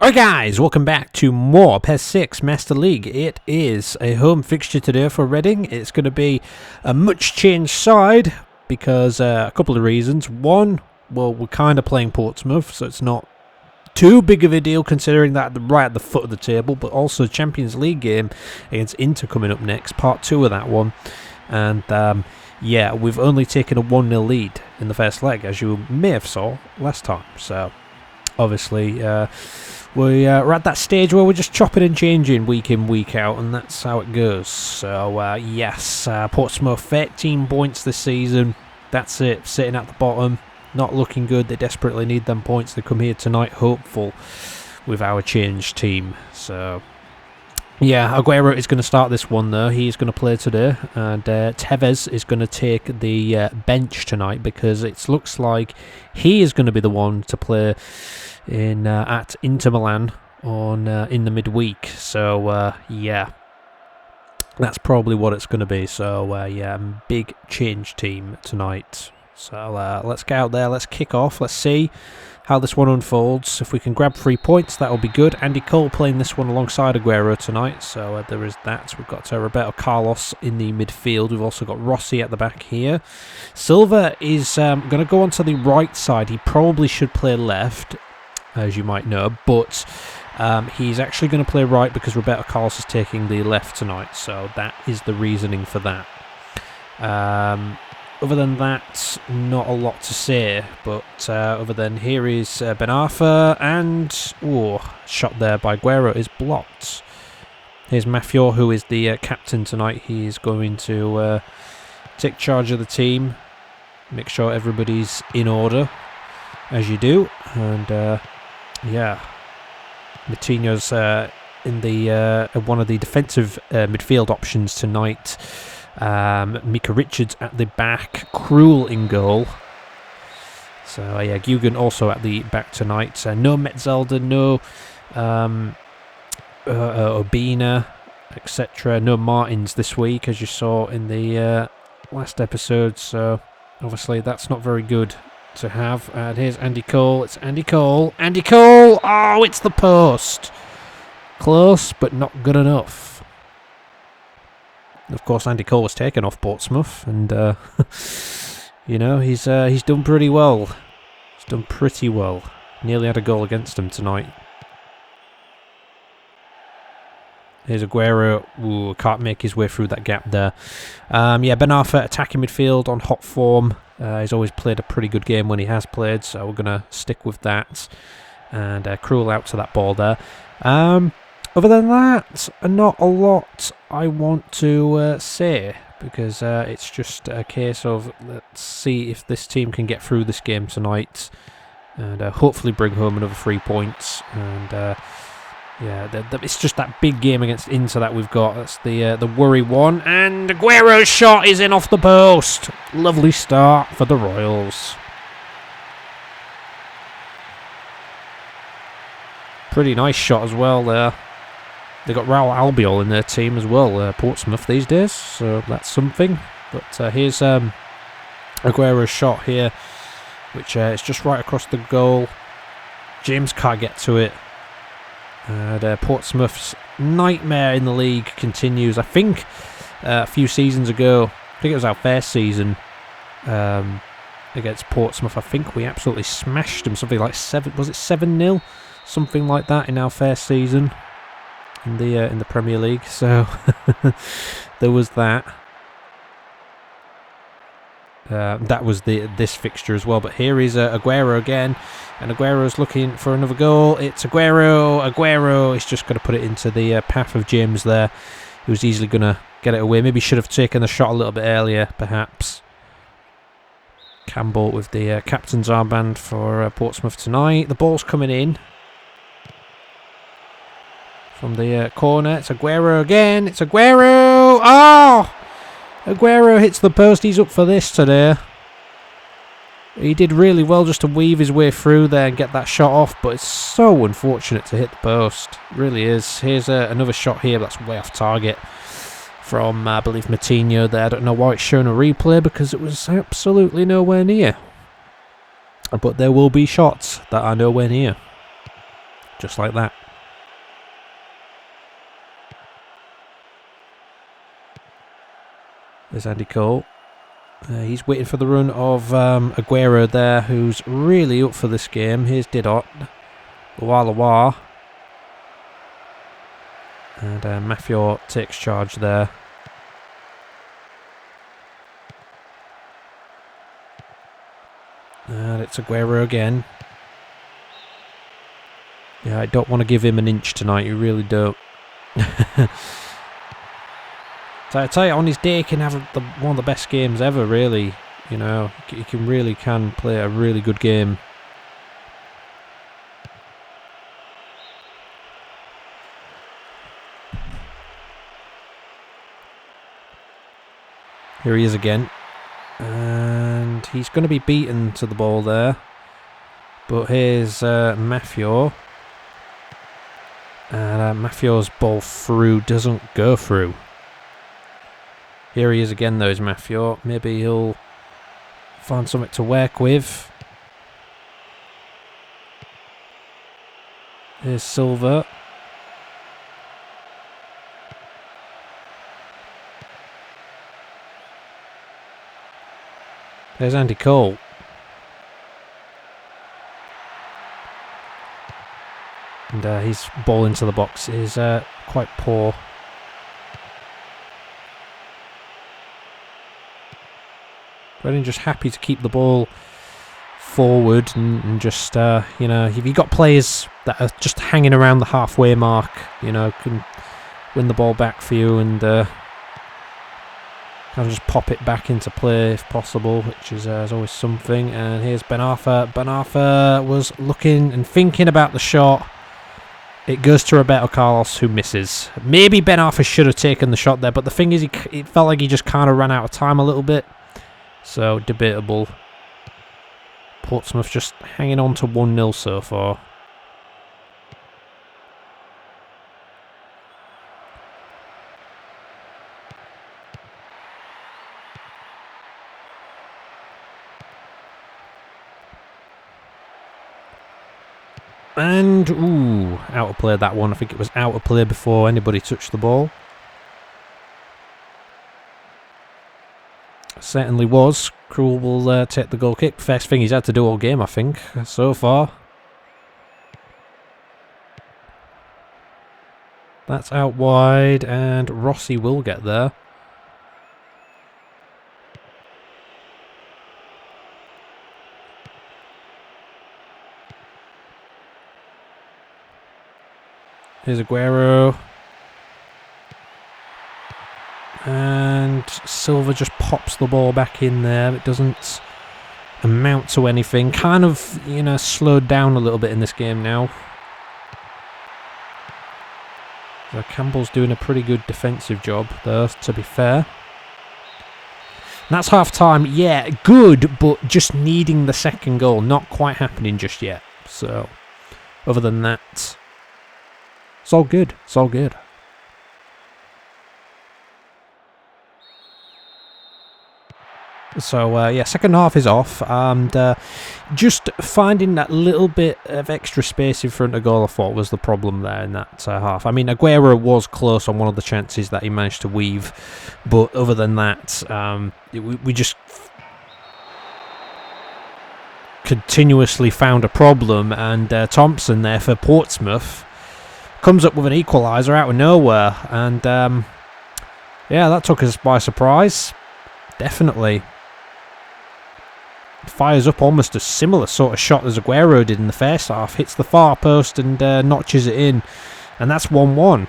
Alright guys, welcome back to more PES 6 Master League. It is a home fixture today for Reading. It's going to be a much changed side because a couple of reasons. One, well, we're kind of playing Portsmouth, so it's not too big of a deal considering that right at the foot of the table, but also Champions League game against Inter coming up next, part 2 of that one. And yeah, we've only taken a 1-0 lead in the first leg, as you may have saw last time. So obviously we're at that stage where we're just chopping and changing week in, week out, and that's how it goes. So yes, Portsmouth 13 points this season. That's it, sitting at the bottom, not looking good. They desperately need them points. They come here tonight hopeful with our changed team. So yeah, Aguero is going to start this one though. He's going to play today, and Tevez is going to take the bench tonight because it looks like he is going to be the one to play in at Inter Milan on in the midweek. So yeah, that's probably what it's going to be. So yeah, big change team tonight. So let's get out there, let's kick off, let's see how this one unfolds. If we can grab 3 points, that'll be good. Andy Cole playing this one alongside Aguero tonight, so there is that. We've got Roberto Carlos in the midfield. We've also got Rossi at the back here. Silva is going to go onto the right side. He probably should play left, as you might know, but he's actually going to play right because Roberto Carlos is taking the left tonight, so that is the reasoning for that. Other than that, not a lot to say, but other than here is Ben Arthur, and shot there by Aguero is blocked. Here's Mafior, who is the captain tonight. He is going to take charge of the team, make sure everybody's in order, as you do, and yeah, Moutinho's in the one of the defensive midfield options tonight. Mika Richards at the back, Krul in goal. So yeah, Gugan also at the back tonight. No Metzelder, no Obina, etc. No Martins this week, as you saw in the last episode. So obviously that's not very good to have. And here's Andy Cole. It's Andy Cole. Andy Cole! Oh, it's the post. Close, but not good enough. Of course, Andy Cole was taken off Portsmouth, and you know, he's done pretty well. He's done pretty well. Nearly had a goal against him tonight. Here's Aguero. Ooh, can't make his way through that gap there. Yeah, Ben Arthur attacking midfield on hot form. He's always played a pretty good game when he has played, so we're gonna stick with that. And Krul out to that ball there. Other than that, not a lot I want to say, because it's just a case of let's see if this team can get through this game tonight and hopefully bring home another 3 points. And yeah, it's just that big game against Inter that we've got. That's the worry one. And Aguero's shot is in off the post. Lovely start for the Royals. Pretty nice shot as well there. They've got Raul Albiol in their team as well, Portsmouth these days, so that's something. But here's Aguero's shot here, which is just right across the goal. James can't get to it. And Portsmouth's nightmare in the league continues. I think a few seasons ago, I think it was our first season against Portsmouth, I think we absolutely smashed them, something like 7-0? Something like that in our first season in the Premier League, so there was that. That was this fixture as well. But here is Aguero again, and Aguero's looking for another goal. It's Aguero. Aguero is just going to put it into the path of James there. He was easily going to get it away. Maybe should have taken the shot a little bit earlier, perhaps. Campbell with the captain's armband for Portsmouth tonight. The ball's coming in from the corner. It's Aguero again. It's Aguero. Oh! Aguero hits the post. He's up for this today. He did really well just to weave his way through there and get that shot off, but it's so unfortunate to hit the post. It really is. Here's another shot here, but that's way off target from, I believe, Moutinho there. I don't know why it's showing a replay because it was absolutely nowhere near. But there will be shots that are nowhere near. Just like that. There's Andy Cole. He's waiting for the run of Aguero there, who's really up for this game. Here's Didot. Lawa. And Mafior takes charge there. And it's Aguero again. Yeah, I don't want to give him an inch tonight, you really don't. So I tell you, on his day, he can have one of the best games ever, really. You know, he can play a really good game. Here he is again. And he's going to be beaten to the ball there. But here's Mafior. And Mafior's ball through doesn't go through. Here he is again though, is Mafior. Maybe he'll find something to work with. Here's Silva. There's Andy Cole. And his ball into the box is quite poor. Reading just happy to keep the ball forward and just, you know, if you've got players that are just hanging around the halfway mark, you know, can win the ball back for you and kind of just pop it back into play if possible, which is always something. And here's Ben Arthur. Ben Arthur was looking and thinking about the shot. It goes to Roberto Carlos, who misses. Maybe Ben Arthur should have taken the shot there, but the thing is, it felt like he just kind of ran out of time a little bit. So, debatable. Portsmouth just hanging on to 1-0 so far. And, ooh, out of play that one. I think it was out of play before anybody touched the ball. Certainly was. Krul will take the goal kick. First thing he's had to do all game, I think, so far. That's out wide, and Rossi will get there. Here's Aguero. And Silva just pops the ball back in there. It doesn't amount to anything. Kind of, you know, slowed down a little bit in this game now. So Campbell's doing a pretty good defensive job, though, to be fair. And that's half time. Yeah, good, but just needing the second goal. Not quite happening just yet. So, other than that, it's all good. It's all good. So, yeah, second half is off, and just finding that little bit of extra space in front of goal, I thought, was the problem there in that half. I mean, Aguero was close on one of the chances that he managed to weave, but other than that, we just continuously found a problem, and Thompson there for Portsmouth comes up with an equaliser out of nowhere, and yeah, that took us by surprise, definitely. Fires up almost a similar sort of shot as Aguero did in the first half. Hits the far post and notches it in. And that's 1-1.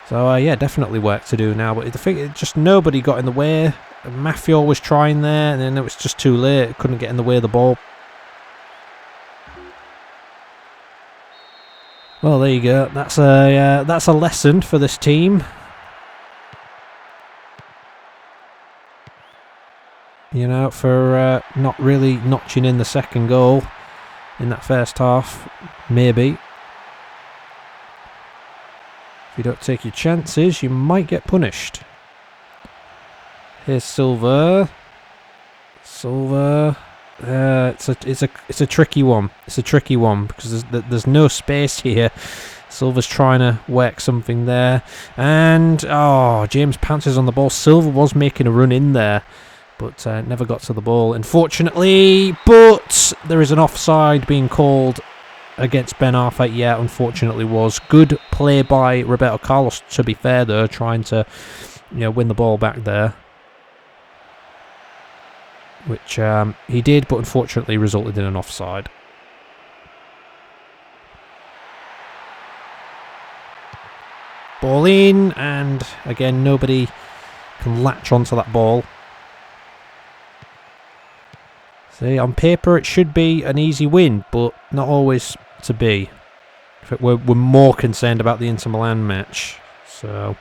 So, yeah, definitely work to do now. But I think just nobody got in the way. Mafior was trying there, and then it was just too late. Couldn't get in the way of the ball. Well, there you go. That's a lesson for this team. You know, for not really notching in the second goal in that first half, maybe. If you don't take your chances, you might get punished. Here's Silva. Silva. It's a tricky one. It's a tricky one because there's no space here, Silva's trying to work something there. And, oh, James pounces on the ball. Silva was making a run in there, but never got to the ball, unfortunately. But there is an offside being called against Ben Arthur. Yeah, unfortunately was. Good play by Roberto Carlos, to be fair, though, trying to, win the ball back there. Which he did, but unfortunately resulted in an offside. Ball in, and again, nobody can latch onto that ball. See, on paper it should be an easy win, but not always to be. In fact, we're more concerned about the Inter Milan match, so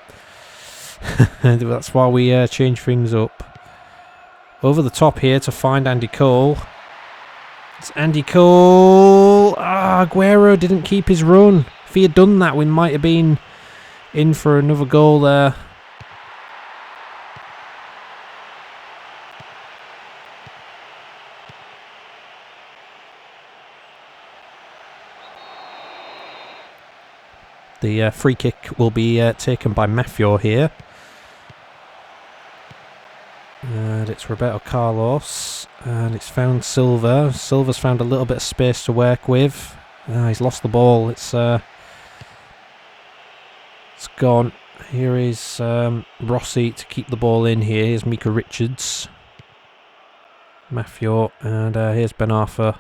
that's why we change things up. Over the top here to find Andy Cole. It's Andy Cole. Aguero didn't keep his run. If he had done that, we might have been in for another goal there. The free kick will be taken by Mafio here. And it's Roberto Carlos. And it's found Silva. Silva's found a little bit of space to work with. He's lost the ball. It's gone. Here is Rossi to keep the ball in here. Here's Mika Richards. Mafio. And here's Ben Arthur.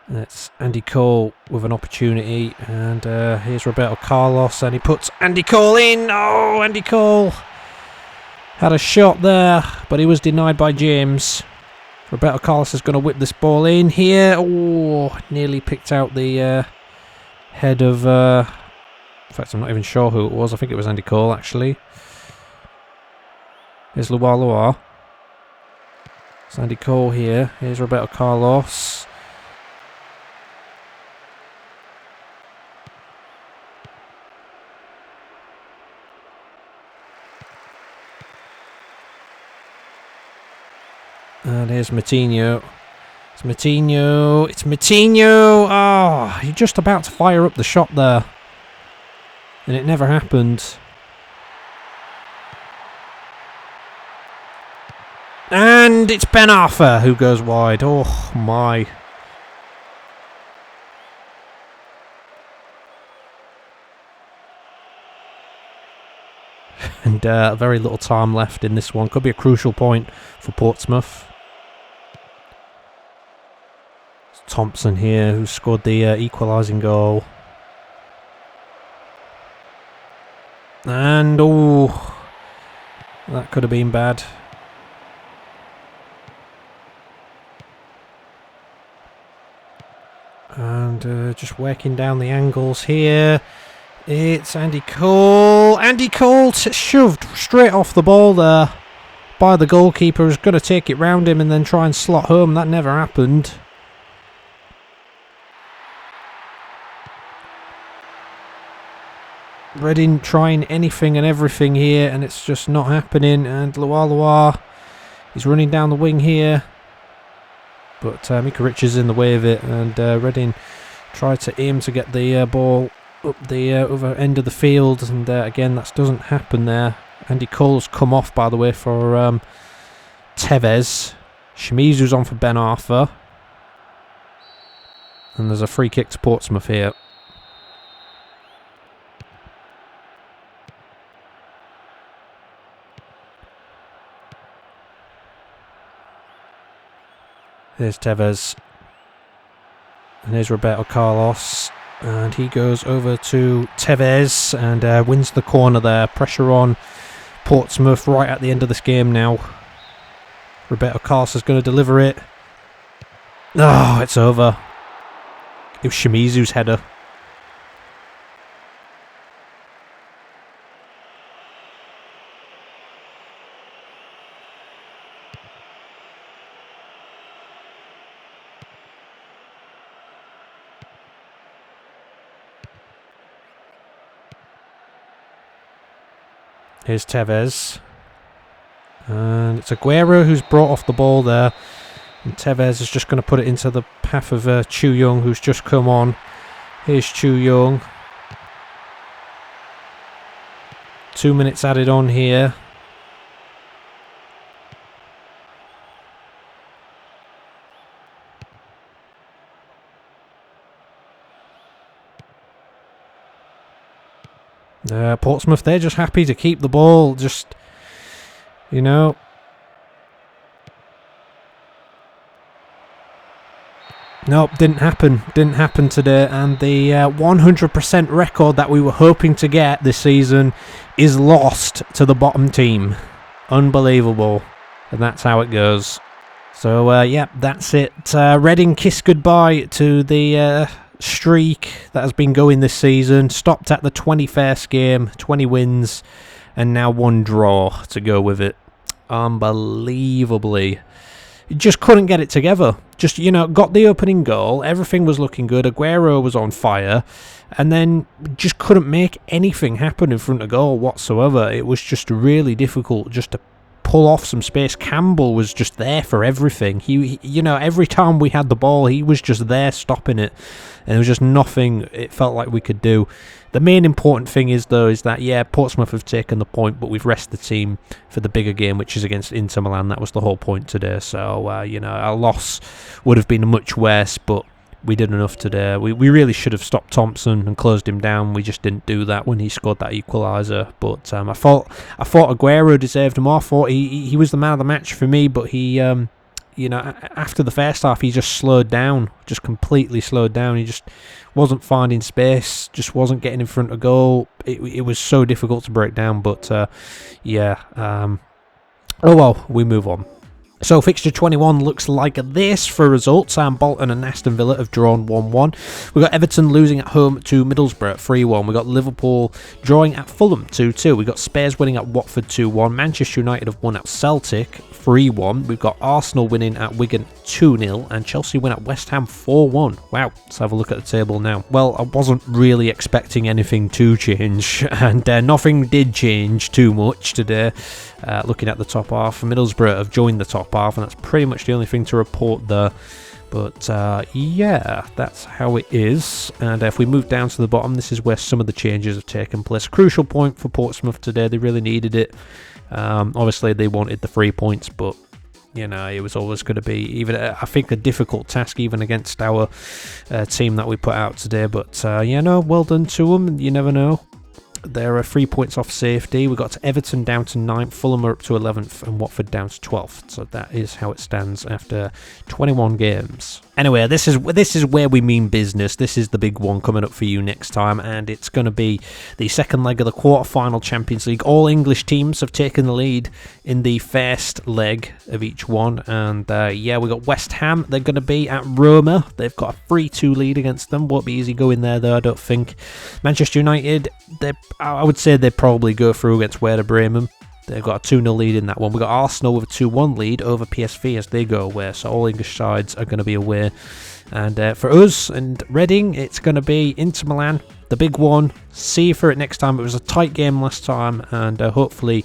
It's Andy Cole with an opportunity. And here's Roberto Carlos. And he puts Andy Cole in. Oh, Andy Cole had a shot there, but he was denied by James. Roberto Carlos is going to whip this ball in here. Oh, nearly picked out the head of... in fact, I'm not even sure who it was. I think it was Andy Cole, actually. Here's Loa. It's Andy Cole here. Here's Roberto Carlos. And here's Matinho. It's Matinho. It's Matinho. Oh, you're just about to fire up the shot there. And it never happened. And it's Ben Arthur who goes wide. Oh, my. And very little time left in this one. Could be a crucial point for Portsmouth. Thompson here, who scored the equalising goal. And, oh, that could have been bad. And just working down the angles here. It's Andy Cole. Andy Cole shoved straight off the ball there by the goalkeeper. Who's going to take it round him and then try and slot home. That never happened. Reading trying anything and everything here, and it's just not happening. And Loa is running down the wing here, but Mika Richards in the way of it, and Reading tried to aim to get the ball up the other end of the field, and again that doesn't happen there. Andy Cole's come off, by the way, for Tevez. Shimizu's on for Ben Arthur, and there's a free kick to Portsmouth here. Here's Tevez. And here's Roberto Carlos. And he goes over to Tevez and wins the corner there. Pressure on Portsmouth right at the end of this game now. Roberto Carlos is going to deliver it. Oh, it's over. It was Shimizu's header. Here's Tevez. And it's Aguero who's brought off the ball there. And Tevez is just going to put it into the path of Chu Young, who's just come on. Here's Chu Young. 2 minutes added on here. Portsmouth, they're just happy to keep the ball, just, you know. Nope, didn't happen. Didn't happen today. And the 100% record that we were hoping to get this season is lost to the bottom team. Unbelievable. And that's how it goes. So, yeah, that's it. Reading kiss goodbye to the streak that has been going this season. Stopped at the 21st game, 20 wins, and now 1 draw to go with it. Unbelievably. Just couldn't get it together. Just, you know, got the opening goal, everything was looking good, Aguero was on fire, and then just couldn't make anything happen in front of goal whatsoever. It was just really difficult just to pull off some space. Campbell was just there for everything. He, you know, every time we had the ball, he was just there stopping it, and there was just nothing it felt like we could do. The main important thing is, though, is that, yeah, Portsmouth have taken the point, but we've rested the team for the bigger game, which is against Inter Milan. That was the whole point today. So, you know, our loss would have been much worse, but we did enough today. We really should have stopped Thompson and closed him down. We just didn't do that when he scored that equaliser. But I thought Aguero deserved more. I thought he was the man of the match for me, but he... you know, after the first half, he just slowed down, just completely slowed down. He just wasn't finding space, just wasn't getting in front of goal. It was so difficult to break down, but yeah. Oh well, we move on. So fixture 21 looks like this for results. Bolton and Aston Villa have drawn 1-1. We've got Everton losing at home to Middlesbrough 3-1. We've got Liverpool drawing at Fulham 2-2. We've got Spurs winning at Watford 2-1. Manchester United have won at Celtic 3-1. We've got Arsenal winning at Wigan 2-0. And Chelsea win at West Ham 4-1. Wow, let's have a look at the table now. Well, I wasn't really expecting anything to change. And nothing did change too much today. Looking at the top half, Middlesbrough have joined the top half, and that's pretty much the only thing to report there. But yeah, that's how it is. And if we move down to the bottom, this is where some of the changes have taken place. Crucial point for Portsmouth today. They really needed it. Obviously, they wanted the 3 points, but you know, it was always going to be even, I think, a difficult task even against our team that we put out today. But yeah, no, well done to them. You never know. There are 3 points off safety. We got Everton down to 9th, Fulham are up to 11th, and Watford down to 12th. So that is how it stands after 21 games. Anyway, this is where we mean business. This is the big one coming up for you next time, and it's going to be the second leg of the quarter-final Champions League. All English teams have taken the lead in the first leg of each one, and yeah, we got West Ham. They're going to be at Roma. They've got a 3-2 lead against them. Won't be easy going there, though, I don't think. Manchester United, I would say they'd probably go through against Werder Bremen. They've got a 2-0 lead in that one. We've got Arsenal with a 2-1 lead over PSV as they go away. So all English sides are going to be away. And for us and Reading, it's going to be Inter Milan, the big one. See you for it next time. It was a tight game last time, and hopefully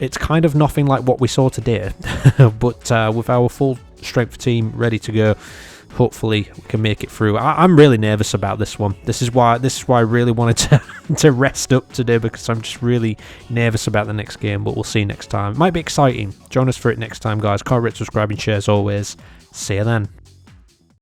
it's kind of nothing like what we saw today. But with our full strength team ready to go, hopefully we can make it through. I'm really nervous about this one. This is why I really wanted to rest up today, because I'm just really nervous about the next game. But we'll see next time. It might be exciting. Join us for it next time, guys. Comment, rate, subscribe, and share as always. See you then.